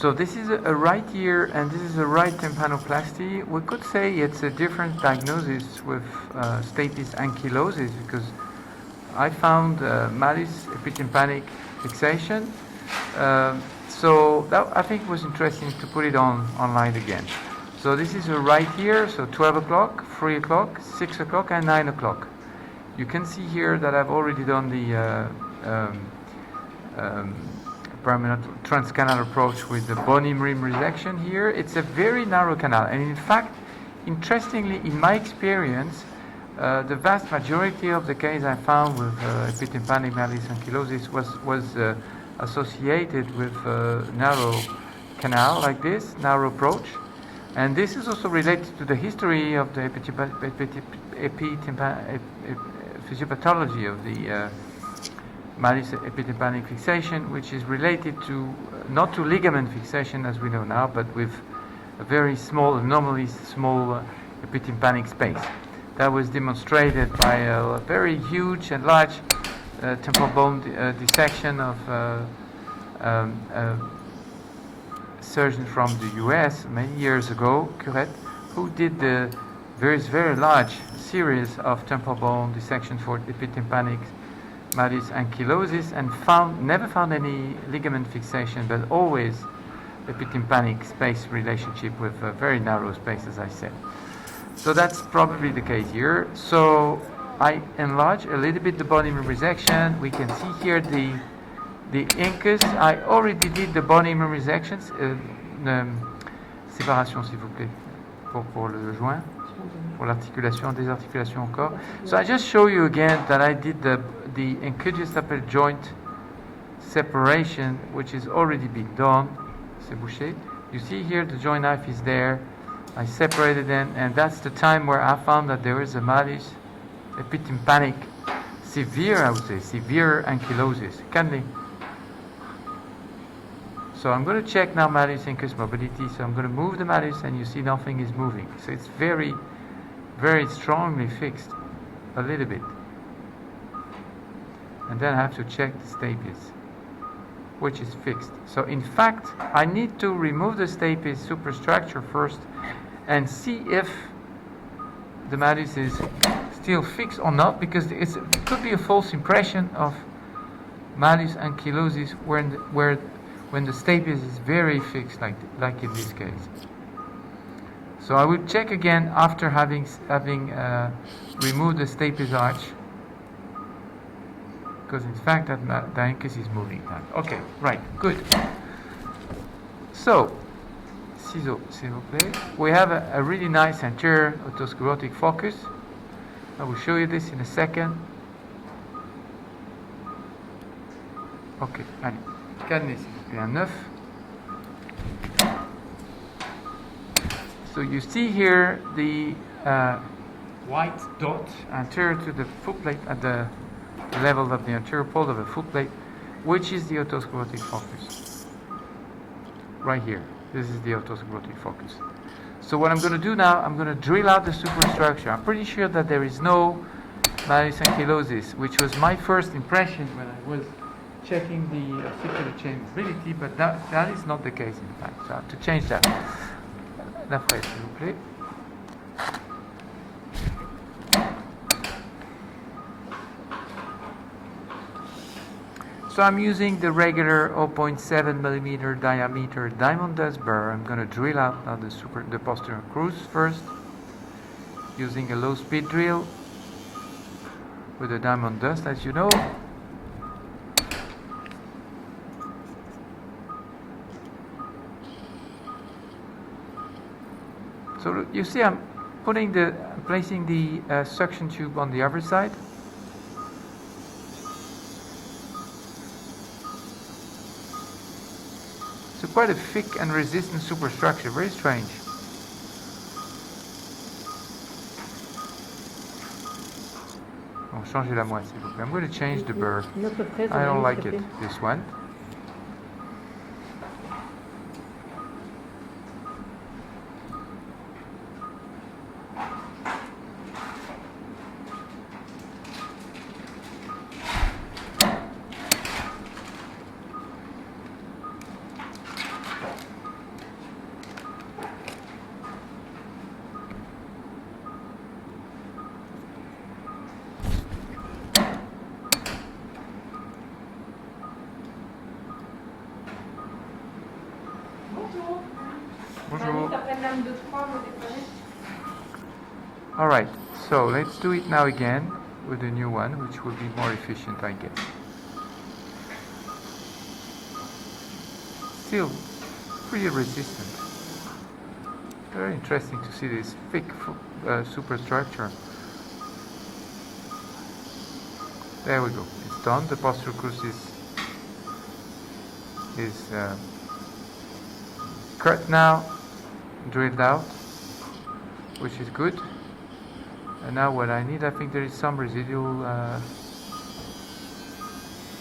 So this is a right ear and this is a right tympanoplasty. We could say it's a different diagnosis with Stapes ankylosis, because I found Malleus epitympanic fixation. So that I think was interesting to put it online again. So this is a right ear, so 12 o'clock, 3 o'clock, 6 o'clock and 9 o'clock. You can see here that I've already done the permanent transcanal approach with the bony rim resection here. It's a very narrow canal, and in fact, interestingly, in my experience, the vast majority of the case I found with epitympanic Malleus ankylosis was associated with narrow canal like this, narrow approach. And this is also related to the history of the physiopathology of the Malleus epitympanic fixation, which is related to not to ligament fixation as we know now, but with a very small, normally small epitympanic space. That was demonstrated by a very huge and large temporal bone dissection of surgeon from the US many years ago, Curette, who did the very large series of temporal bone dissection for epitympanic Malleus ankylosis, and never found any ligament fixation, but always epitympanic space relationship with a very narrow space, as I said. So that's probably the case here. So I enlarge a little bit the bony rim resection. We can see here the incus. I already did the bony rim resections. Séparation, s'il vous plaît, pour le joint, pour l'articulation, désarticulation encore. So I just show you again that I did the incudostapedial joint separation, which is already been done. C'est bouché. You see here the joint knife is there. I separated them, and that's the time where I found that there is a Malleus epitympanic severe, I would say, severe ankylosis. So I'm going to check now Malleus incus mobility. So I'm going to move the Malleus, and you see nothing is moving. So it's very strongly fixed, a little bit. And then I have to check the stapes, which is fixed. So in fact, I need to remove the stapes superstructure first and see if the Malleus is still fixed or not, because it could be a false impression of Malleus ankylosis when the stapes is very fixed, like in this case. So I will check again after having removed the stapes arch, because in fact that the incus is moving now. Okay, right, good. So, ciseaux, s'il vous plaît. We have a really nice anterior otosclerotic focus. I will show you this in a second. Ok, allez. Cadenet, s'il vous plaît, un 9. So you see here the white dot anterior to the footplate at the level of the anterior pole of the footplate, which is the otosclerotic focus. Right here. This is the otosclerotic focus. So what I'm going to do now, I'm going to drill out the superstructure. I'm pretty sure that there is no Malleus ankylosis, which was my first impression when I was checking the ossicular chain mobility, but that is not the case in fact. So I have to change that. La fraise, s'il vous plaît. So I'm using the regular 0.7 millimeter diameter diamond dust burr. I'm going to drill out now the posterior cruce first, using a low speed drill with a diamond dust, as you know. So you see, I'm placing the suction tube on the other side. So quite a thick and resistant superstructure, very strange. Changez la moelle, s'il vous plaît. I'm going to change the burr. I don't like it, this one. So, all right, so let's do it now again with the new one, which will be more efficient, I guess. Still pretty resistant. Very interesting to see this thick superstructure. There we go. It's done. The posterior crucis is cut now, drilled out, which is good. And now what I need, I think there is some residual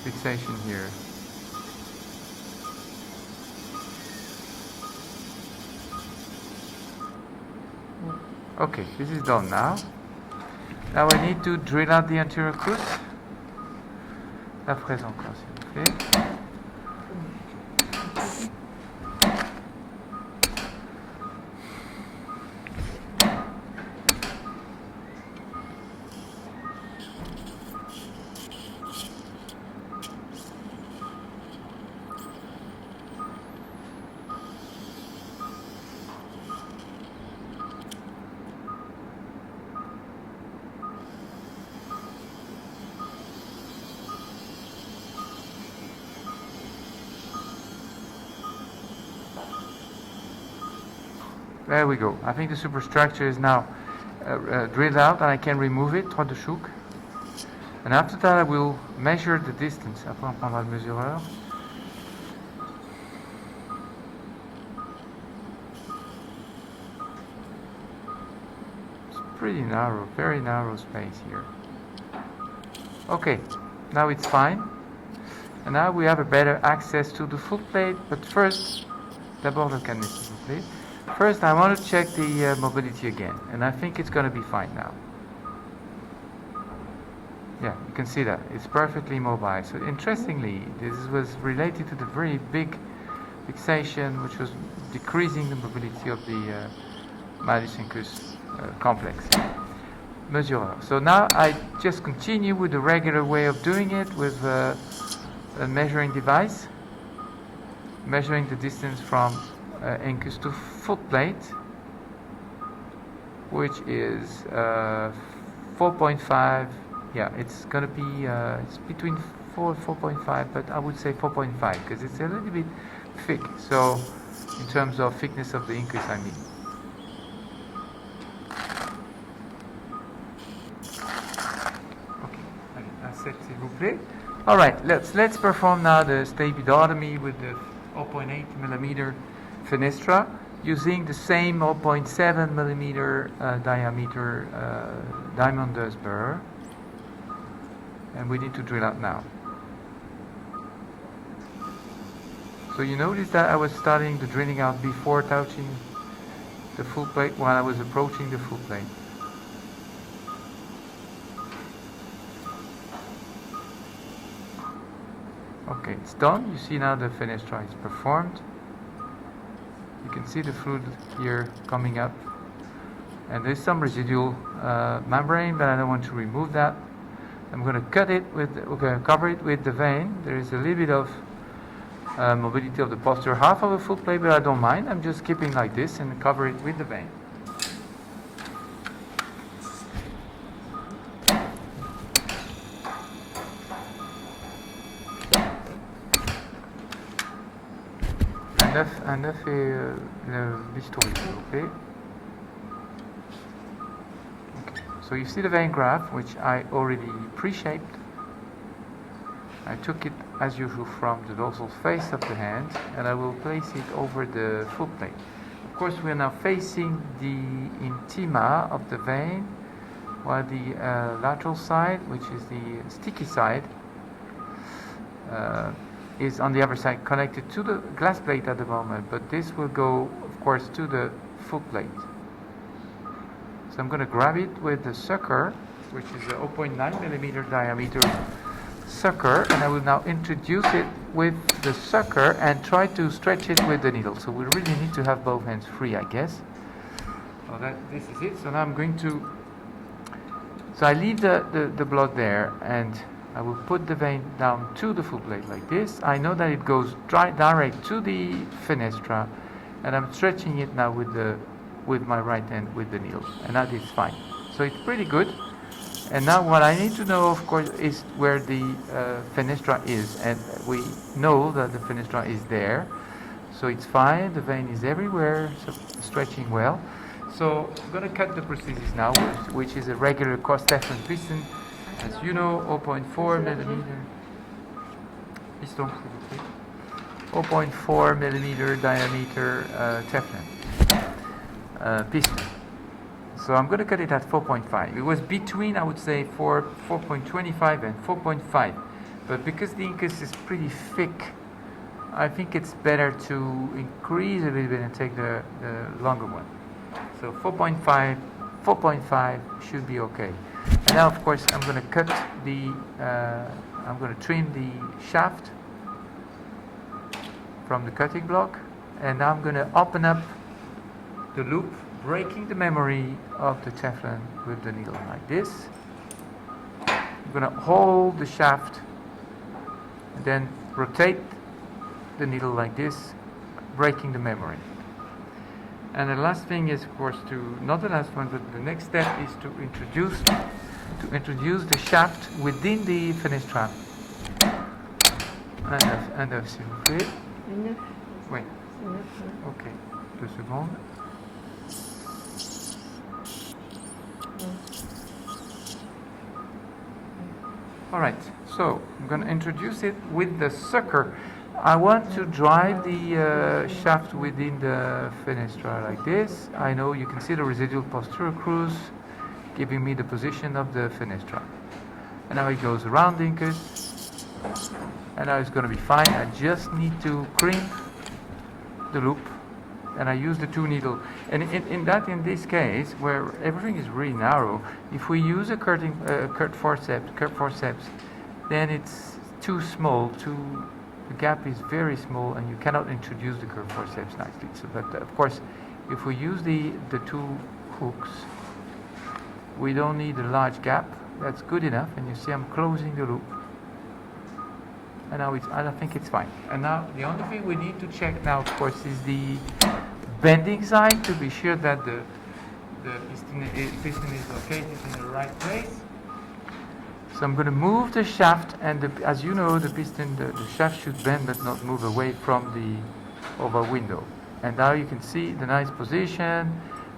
fixation here. Okay, this is done now. Now I need to drill out the anterior cruce. La fraise encore, s'il vous plaît. There we go. I think the superstructure is now drilled out and I can remove it, droite de chouc. And after that I will measure the distance. Après on prendra le mesureur. It's pretty narrow, very narrow space here. Okay, now it's fine. And now we have a better access to the foot plate, but first, d'abord le canet s'il vous plaît. First, I want to check the mobility again, and I think it's going to be fine now. Yeah, you can see that. It's perfectly mobile. So interestingly, this was related to the very big fixation, which was decreasing the mobility of the Malleus incus complex. Mesureur. So now I just continue with the regular way of doing it with a measuring device, measuring the distance from incus to foot plate, which is 4.5. Yeah, it's gonna be it's between 4 and 4.5, but I would say 4.5 because it's a little bit thick. So in terms of thickness of the incus, I mean. Okay, la cette s'il vous plaît. All right, let's perform now the stapedial with the 0.8 millimeter fenestra using the same 0.7 millimeter diameter diamond burr, and we need to drill out now. So you notice that I was starting the drilling out before touching the full plate while I was approaching the full plate. Okay, it's done. You see now the fenestra is performed. You can see the fluid here coming up, and there's some residual membrane, but I don't want to remove that. I'm going to cut it with, cover it with the vein. There is a little bit of mobility of the posterior half of the foot plate, but I don't mind. I'm just keeping like this and cover it with the vein. Un œuf et le bistouri, s'il vous plaît. Okay. So you see the vein graft, which I already pre-shaped. I took it as usual from the dorsal face of the hand, and I will place it over the foot plate. Of course, we are now facing the intima of the vein, while the lateral side, which is the sticky side, is on the other side connected to the glass plate at the moment, but this will go, of course, to the foot plate. So I'm going to grab it with the sucker, which is a 0.9 millimeter diameter sucker, and I will now introduce it with the sucker and try to stretch it with the needle. So we really need to have both hands free, I guess. So this is it. So now I'm going to, so I leave the blood there, and I will put the vein down to the foot plate like this. I know that it goes direct to the fenestra, and I'm stretching it now with my right hand with the needle, and that is fine. So it's pretty good. And now what I need to know, of course, is where the fenestra is, and we know that the fenestra is there, so it's fine. The vein is everywhere, so stretching well. So I'm going to cut the prosthesis now, which is a regular Causse Teflon piston, as you know, 0.4 millimeter. Piston, 0.4 millimeter diameter Teflon piston. So I'm going to cut it at 4.5. It was between, I would say, 4.25 and 4.5. But because the incus is pretty thick, I think it's better to increase a little bit and take the longer one. So 4.5 should be okay. And now, of course, I'm going to cut the, I'm going to trim the shaft from the cutting block. And now I'm going to open up the loop, breaking the memory of the Teflon with the needle like this. I'm going to hold the shaft and then rotate the needle like this, breaking the memory. And the last thing is, of course, not the last one, but the next step is to introduce the shaft within the fenestra. Un œuf, s'il vous plaît. Un œuf. Oui. Ok. 2 secondes. Alright, so I'm going to introduce it with the sucker. I want to drive the shaft within the fenestra like this. I know you can see the residual posterior cruise giving me the position of the fenestra. And now it goes around the incus. And now it's going to be fine. I just need to crimp the loop. And I use the 2 needle. And in this case, where everything is really narrow, if we use a curved forceps, then it's too small. The gap is very small, and you cannot introduce the curved forceps nicely. So, but of course, if we use the 2 hooks, we don't need a large gap. That's good enough. And you see, I'm closing the loop. And now I think it's fine. And now the only thing we need to check now, of course, is the bending side to be sure that the piston is located in the right place. So I'm going to move the shaft, and as you know, the piston, the shaft should bend but not move away from the oval window. And now you can see the nice position,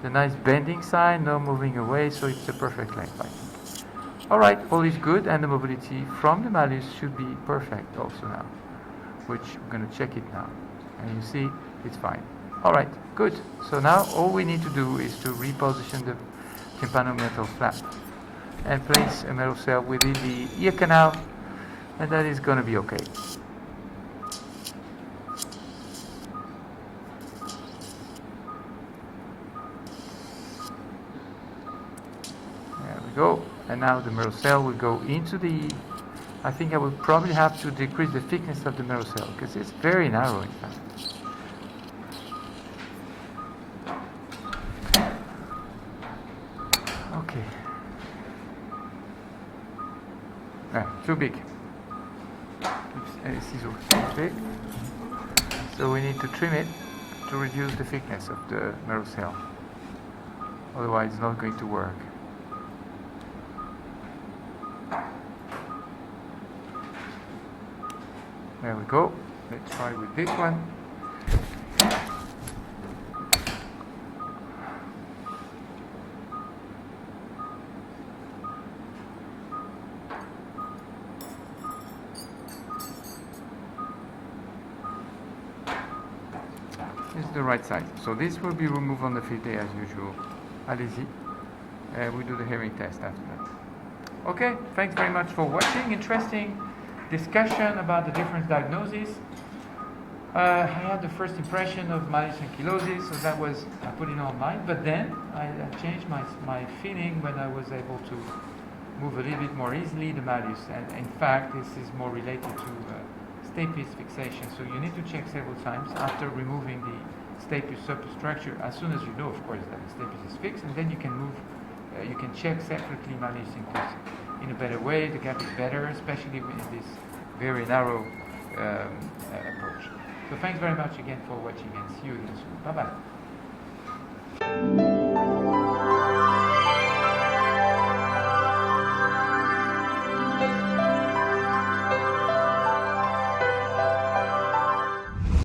the nice bending side, no moving away, so it's a perfect length, I think. Alright, all is good, and the mobility from the Malleus should be perfect also now, which I'm going to check it now. And you see, it's fine. Alright, good. So now all we need to do is to reposition the tympano metal flap and place a metal cell within the ear canal, and that is going to be okay. There we go. And now the metal cell will go into the, I think I will probably have to decrease the thickness of the metal cell because it's very narrow in fact. Okay. Too big. So we need to trim it to reduce the thickness of the metal cell. Otherwise it's not going to work. There we go. Let's try with this one. This is the right side. So this will be removed on the field day as usual. Allez-y. We do the hearing test after that. Okay, thanks very much for watching. Interesting discussion about the different diagnoses. I had the first impression of Malleus Ankylosis, so that was, I put it online, but then I changed my feeling when I was able to move a little bit more easily the Malleus, and in fact this is more related to Stapes fixation, so you need to check several times after removing the Stapes superstructure, as soon as you know, of course, that the Stapes is fixed, and then you can move, you can check separately Malleus incus in a better way. The gap is better, especially in this very narrow approach. So thanks very much again for watching, and see you again soon. Bye bye.